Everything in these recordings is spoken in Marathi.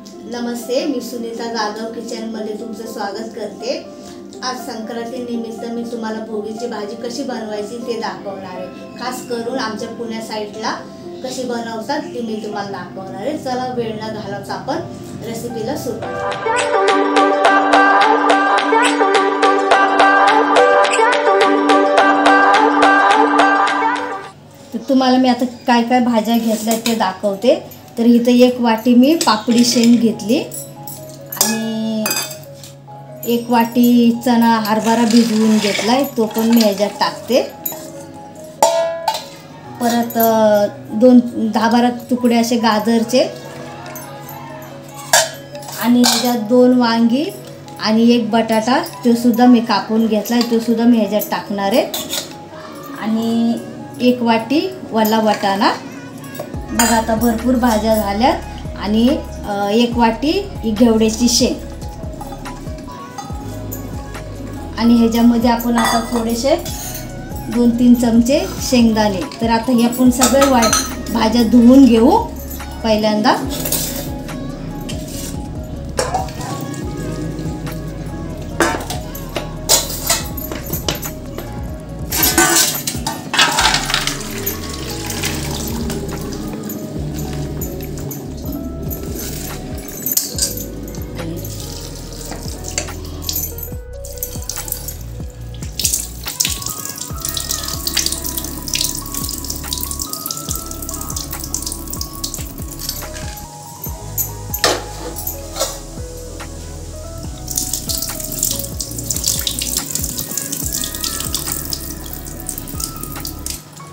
नमस्ते, मी सुनीता जाधव किचनमध्ये तुमचं स्वागत करते। आज संक्रांती निमित्त मी तुम्हाला भोगीची भाजी कशी बनवायची ते दाखवणार आहे। खास करून आमच्या पुण्या साईडला कशी बनवतात ती मी तुम्हाला दाखवणार आहे। चला वेळ न घालवता आपण रेसिपीला सुरू तर तुम्हाला मी आता काय काय भाज्या घेतल्या ते दाखवते। तर इथे एक वाटी मी पापडी शेंग घेतली आणि एक वाटी चणा हरभरा भिजवून घेतलाय, तो पण मी ह्याच्यात टाकते। परत 10-12 तुकडे असे गाजरचे आणि ह्याच्यात 2 वांगी आणि 1 बटाटा, तो सुद्धा मी कापून घेतलाय, तो सुद्धा मी ह्याच्यात टाकणार आहे। आणि 1 वाटी वल्ला वाटाणा। बघा आता भरपूर भाज्या झाल्यात। आणि 1 वाटी ही घेवड्याची शेंग आणि ह्याच्यामध्ये आपण आता थोडेसे 2-3 चमचे शेंगदाणे। तर आता हे आपण सगळे भाज्या धुवून घेऊ पहिल्यांदा।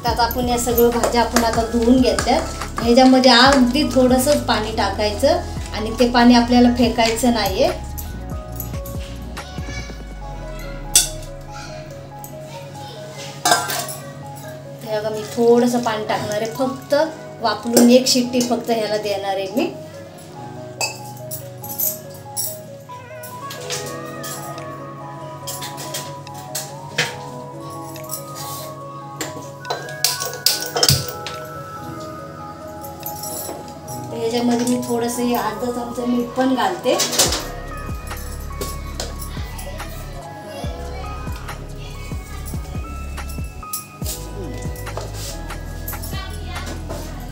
त्यात आपण या सगळ्या भाज्या आपण आता धुवून घेतल्या। ह्याच्यामध्ये अगदी थोडंसं पाणी टाकायचं आणि ते पाणी आपल्याला फेकायचं नाहीये। हे मी थोडंसं पाणी टाकणार आहे, फक्त वापरून 1 शिट्टी फक्त ह्याला देणार आहे मी। ह्याच्यामध्ये मी थोडंसं अर्धा चमचा मीठ पण घालते।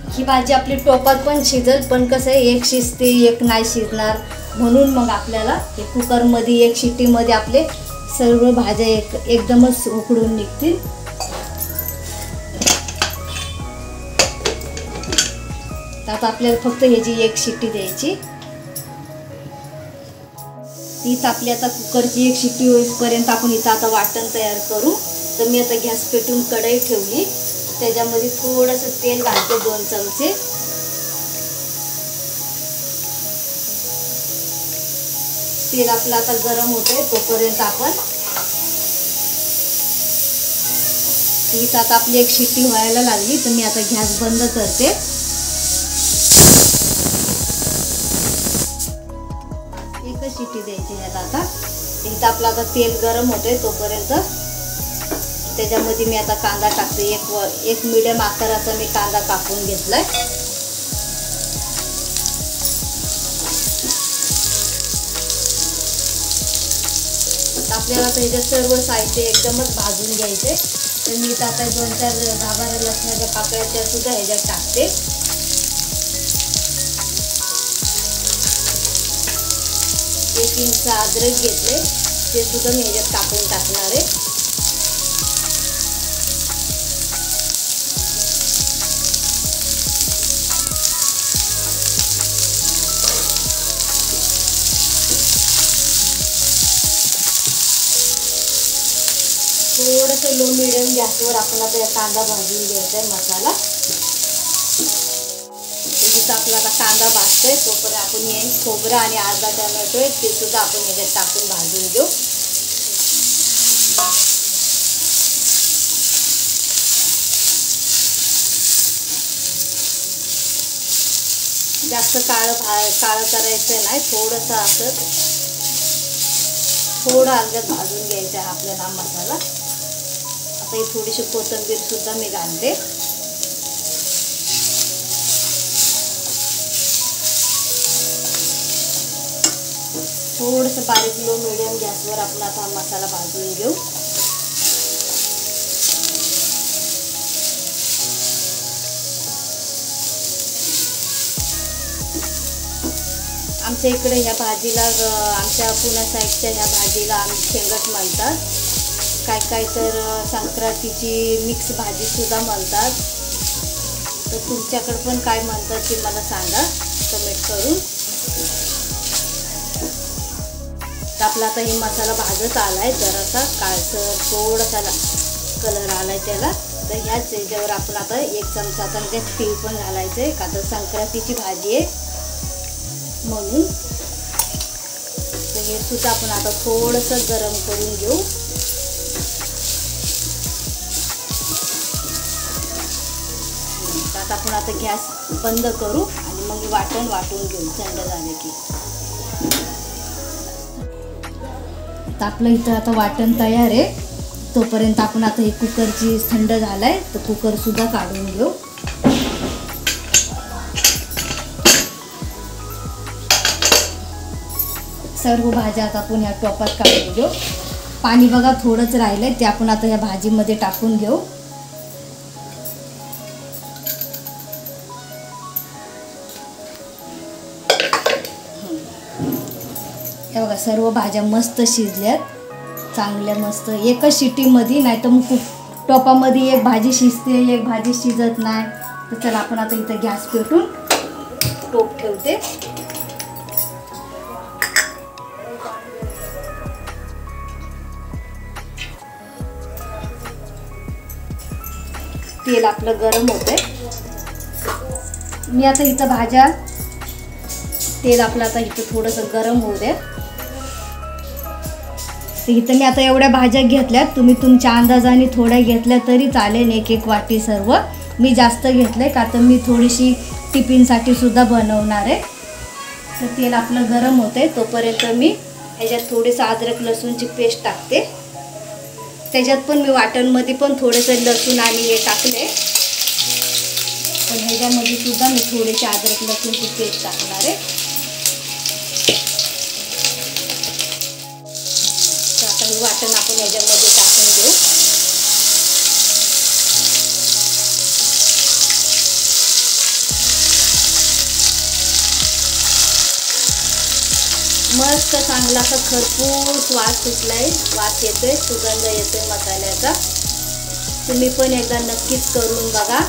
ही भाजी आपली टोपात पण शिजेल, पण कसं आहे एक शिजते एक नाही शिजणार, म्हणून मग आपल्याला हे कुकरमध्ये 1 शिट्टीमध्ये आपले सर्व भाज्या एकदमच उकडून निघतील। आता आपल्याला फक्त ह्याची 1 शिट्टी द्यायची। इथं आपली आता कुकरची 1 शिट्टी होईपर्यंत आपण इथं आता वाटण तयार करू। तर मी आता गॅस पेटून कढई ठेवली, त्याच्यामध्ये थोडंसं तेल घालते 2 चमचे। तेल आपलं आता गरम होतंय तोपर्यंत आपण इथं आता आपली 1 शिट्टी व्हायला लागली, तर मी आता गॅस बंद करते। एकच शिट्टी द्यायची ह्याला। आता इथं आपलं आता तेल गरम होतंय तोपर्यंत त्याच्यामध्ये मी आता कांदा टाकते। एक मीडियम आकाराचा मी कांदा कापून घेतलाय। आपल्याला आता इथे सर्व साहित्य एकदमच भाजून घ्यायचे। तर मी इथं आता 2-4 10-12 लसणाच्या पाकळ्या त्या सुद्धा ह्याच्यात टाकते। 1 इंच अद्रक घेतले, ते सुद्धा मी ह्याच्यात टाकून टाकणार आहे। थोडंसं लो मिडियम गॅसवर आपण आता कांदा भाजून घ्यायचा आहे मसाला। इथं आपला आता कांदा भाजतोय तोपर्यंत आपण हे खोबरं आणि अर्धा टोमॅटो आहे ते सुद्धा आपण ह्याच्यात टाकून भाजून घेऊ। जास्त काळं करायचं नाही, थोडंसं असं थोडं हलक्यात भाजून घ्यायचं आहे आपल्याला मसाला। आता ही थोडीशी कोथिंबीर सुद्धा मी घालते। थोडंसं बारीक लो मिडियम गॅसवर आपण आता हा मसाला भाजून घेऊ. आमच्या इकडे ह्या भाजीला आमच्या पुण्या साईडच्या ह्या भाजीला आम्ही शेंगट म्हणतात. काय तर संक्रांतीची मिक्स भाजीसुद्धा म्हणतात. तर तुमच्याकडे पण काय म्हणतात ते मला सांगा कमेंट करून. तर आपला आता हे मसाला भाजत आलाय, जरासा काळसर थोडासा कलर आलाय त्याला. तर ह्याच याच्यावर आपण आता 1 चमचा आता त्यात तीळ पण घालायचं आहे, का तर संक्रांतीची भाजी आहे म्हणून. तर हे सुद्धा आपण आता थोडंसं गरम करून घेऊ. आता आपण आता गॅस बंद करू आणि मग वाटून घेऊ थंड झाले की. तर आपलं इथं आता वाटण तयार आहे. तोपर्यंत आपण आता हे कुकरची थंड झालाय तर कुकर सुद्धा काढून घेऊ. सर्व भाज्या आता आपण ह्या टोपात काढून घेऊ. पाणी बघा थोडंच राहिलंय, ते आपण आता ह्या भाजीमध्ये टाकून घेऊ. हे बघा सर्व भाज्या मस्त शिजल्यात, चांगल्या मस्त. एकच शिट्टीमध्ये, नाही तर मग टोपामध्ये एक भाजी शिजते एक भाजी शिजत नाही. तर चला आपण आता इथं गॅस पेटून टोप ठेवते. तेल आपलं गरम होतंय. मी आता इथं भाज्या तेल आपलं आता इथं थोडंसं गरम होऊ द्या. तर इथं मी आता एवढ्या भाज्या घेतल्यात, तुम्ही तुमच्या अंदाजाने थोड्या घेतल्या तरी चालेल. 1-1 वाटी सर्व. मी जास्त घेतलंय का तर मी थोडीशी टिफिनसाठी सुद्धा बनवणार आहे. तर तेल आपलं गरम होतंय तोपर्यंत मी ह्याच्यात थोडीसं अद्रक लसूणची पेस्ट टाकते. त्याच्यात पण मी वाटणमध्ये पण थोडंसं लसूण आणि हे टाकले, पण ह्याच्यामध्ये सुद्धा मी थोडीशी अद्रक लसूणची पेस्ट टाकणार आहे. तर आता हे वाटण आपण ह्याच्यामध्ये टाकून घेऊ. मस्त चांगला असा खरपूस वास सुटलाय, वास येतोय, सुगंध येतोय मसाल्याचा. तुम्ही पण एकदा नक्कीच करून बघा,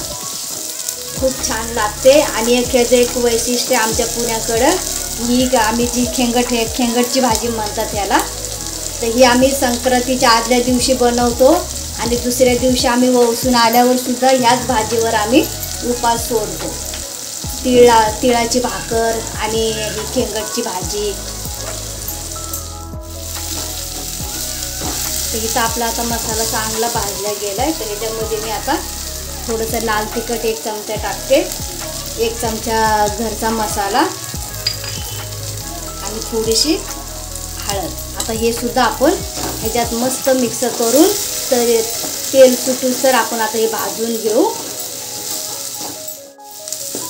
खूप छान लागते. आणि ह्याचं एक वैशिष्ट्य आमच्या पुण्याकडं, ही आम्ही जी खेंगटची भाजी म्हणतात ह्याला, तर ही आम्ही संक्रांतीच्या आदल्या दिवशी बनवतो आणि दुसऱ्या दिवशी आम्ही वसून आल्यावर सुद्धा ह्याच भाजीवर आम्ही उपास सोडतो. तिळाची भाकर आणि ही खेंगटची भाजी. तर इथं आपला आता मसाला चांगला भाजला गेलाय. तर ह्याच्यामध्ये मी आता थोडंसं लाल तिखट 1 चमचा टाकते, 1 चमचा घरचा मसाला आणि थोडीशी हळद. आता हे सुद्धा आपण ह्याच्यात मस्त मिक्स करून तर तेल सुटून तर आपण आता हे भाजून घेऊ.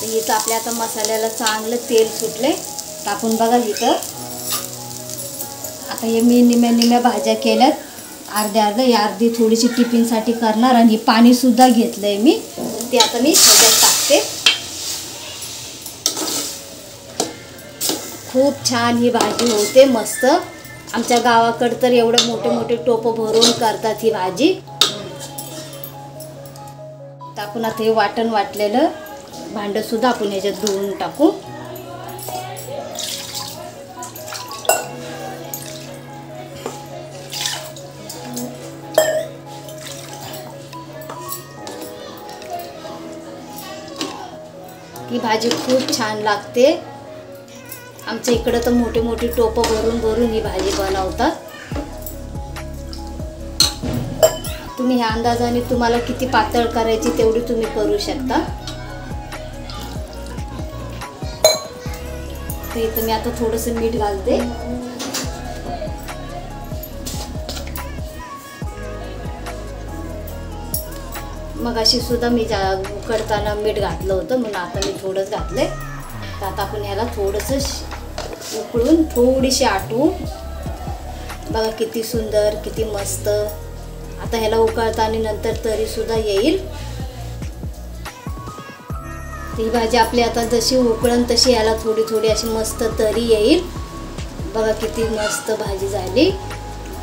तर इथं आपल्या आता मसाल्याला चांगलं तेल सुटले. तर आपण बघा इथं आता हे मी निम्या भाज्या केल्यात, अर्ध्या अर्धी थोडीशी टिफिनसाठी करणार. आणि पाणीसुद्धा घेतलं आहे मी, ते आता मी ह्याच्यात टाकते. खूप छान ही भाजी होते मस्त. आमच्या गावाकडं तर एवढे मोठे टोपं भरून करतात ही भाजी. तर आपण आता हे वाटण वाटलेलं भांडंसुद्धा आपण ह्याच्यात धुवून टाकू. ही भाजी खूप छान लागते. आमच्या इकडं तर मोठी टोपं भरून ही भाजी बनवतात. तुम्ही ह्या अंदाजाने तुम्हाला किती पातळ करायची तेवढी तुम्ही करू शकता. तर इथं मी आता थोडंसं मीठ घालते. मग अशी सुद्धा मी उकडताना मीठ घातलं होतं, म्हणून आता मी थोडंच घातलंय. तर आता आपण ह्याला थोडंसं उकळून थोडीशी आटू. बघा किती सुंदर, किती मस्त. आता ह्याला उकळताना नंतर तरीसुद्धा येईल. ही भाजी आपली आता जशी उकळण तशी याला थोडी थोडी अशी मस्त तरी येईल. बघा किती मस्त भाजी झाली.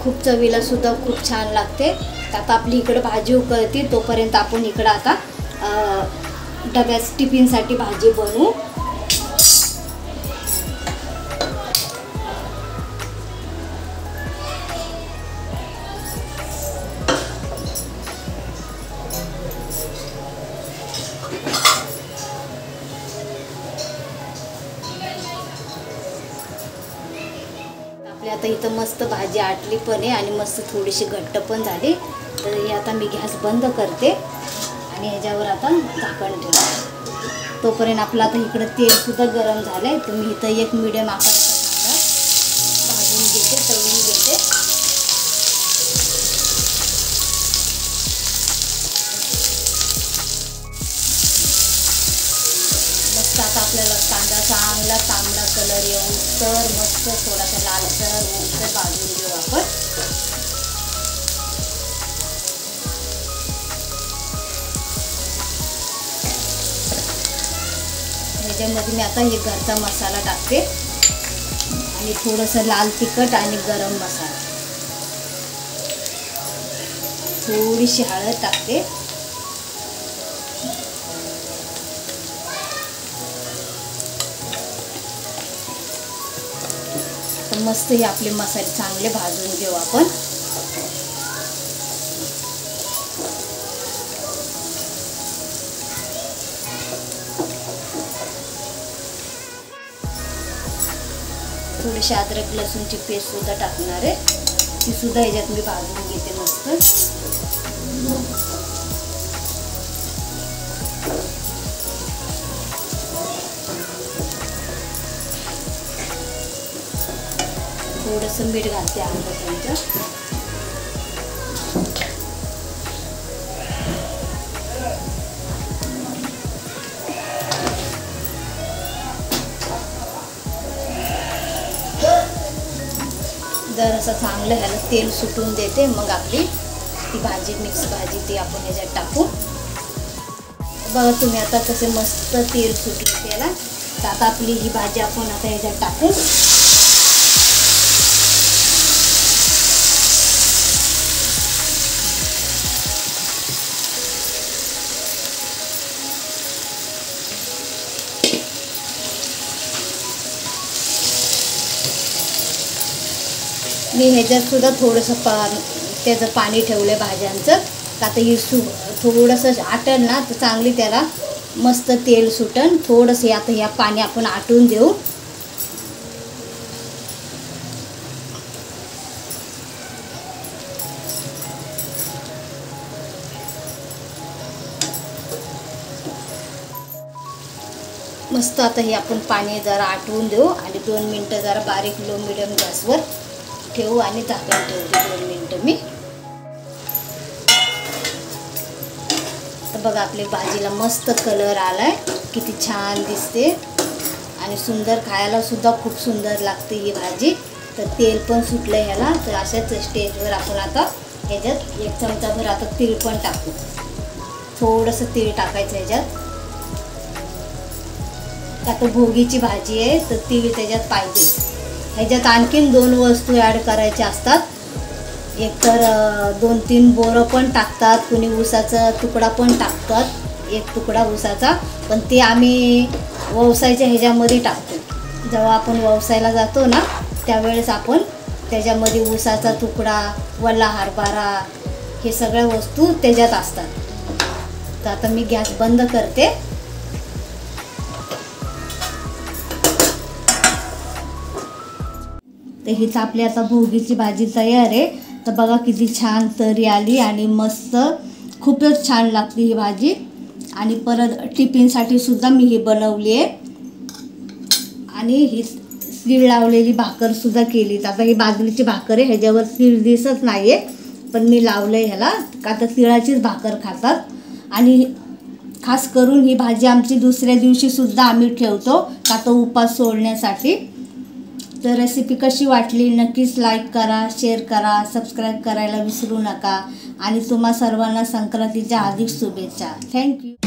खूप चवीला सुद्धा खूप छान लागते. आता आपली इकडं भाजी उकळती तोपर्यंत आपण इकडं आता डब्यात टिफिनसाठी भाजी बनवू. आता इथं मस्त भाजी आटली पण आहे आणि मस्त थोडीशी घट्ट पण झाली. तर हे आता मी गॅस बंद करते आणि ह्याच्यावर आता झाकण ठेवते. तोपर्यंत आपलं आता इकडं तेलसुद्धा गरम झालं आहे. तर मी इथं एक मिडियम आकाराचा कांदा भाजून घेते, तळून घेते. मस्त आता आपल्याला कांदा चांगला तांबडा कलर येऊन तर मस्त थोडासा लालसर होऊन भाजून घेऊ आपण. ह्याच्यामध्ये मी आता हे घरचा मसाला टाकते आणि थोडंसं लाल तिखट आणि गरम मसाला, थोडीशी हळद टाकते. मस्त हे आपले मसाले चांगले भाजून घेऊ आपण. थोडीशी अद्रक लसूणची पेस्ट सुद्धा टाकणार आहे. ती सुद्धा ह्याच्यात मी भाजून घेते मस्त. थोडंसं मीठ घालते अर्धा चमचा. जरासं चांगलं ह्याला तेल सुटून देते. मग आपली ती भाजी, मिक्स भाजी ती आपण ह्याच्यात टाकू. बघा तुम्ही आता कसे मस्त तेल सुटले त्याला. तर आता आपली ही भाजी आपण आता ह्याच्यात टाकू. मी ह्याच्यात सुद्धा थोडंसं त्याचं पाणी ठेवलं आहे भाज्यांचं. आता ही थोडंसं आटल ना तर चांगली त्याला मस्त तेल सुटन. थोडंसं आता ह्या पाणी आपण आटून देऊ. मस्त आता हे आपण पाणी जरा आटवून देऊ आणि 2 मिनटं जरा बारीक लो मिडियम गॅसवर ठेवू आणि झाकण ठेवते 2 मिनटं मी. तर बघा आपली भाजीला मस्त कलर आलाय, किती छान दिसते आणि सुंदर, खायला सुद्धा खूप सुंदर लागते ही भाजी. तर तेल पण सुटलं ह्याला. तर अशाच स्टेजवर आपण आता ह्याच्यात 1 चमचाभर आता तीळ पण टाकू. थोडंसं तीळ टाकायचं ह्याच्यात. आता भोगीची भाजी आहे तर तीळ त्याच्यात पाहिजे. ह्याच्यात आणखीन 2 वस्तू ॲड करायच्या असतात. एक तर 2-3 बोरं पण टाकतात, कुणी ऊसाचा तुकडा पण टाकतात, 1 तुकडा ऊसाचा. पण ते आम्ही व्यवसायाच्या ह्याच्यामध्ये टाकतो. जेव्हा आपण व्यवसायाला जातो ना त्यावेळेस आपण त्याच्यामध्ये ऊसाचा तुकडा, वल्ला हरभरा हे सगळ्या वस्तू त्याच्यात असतात. तर आता मी गॅस बंद करते. तर हीच आपली आता भोगीची भाजी तयार आहे. तर बघा किती छान तरी आली आणि मस्त, खूपच छान लागते ही भाजी. आणि परत टिफिनसाठी सुद्धा मी ही बनवली आहे. आणि ही सीळ लावलेली भाकर सुद्धा केली. आता ही बाजरीची भाकर आहे, ह्याच्यावर सीळ दिसत नाही आहे पण मी लावलं आहे ह्याला, का तर तिळाचीच भाकर खातात. आणि खास करून ही भाजी आमची दुसऱ्या दिवशी सुद्धा आम्ही ठेवतो, का तर उपास सोडण्यासाठी. तर रेसिपी कशी वाटली नक्कीच लाईक करा, शेअर करा, सबस्क्राईब करायला विसरू नका आणि तुम्हा सर्वांना संक्रांतीच्या हार्दिक शुभेच्छा. थँक्यू.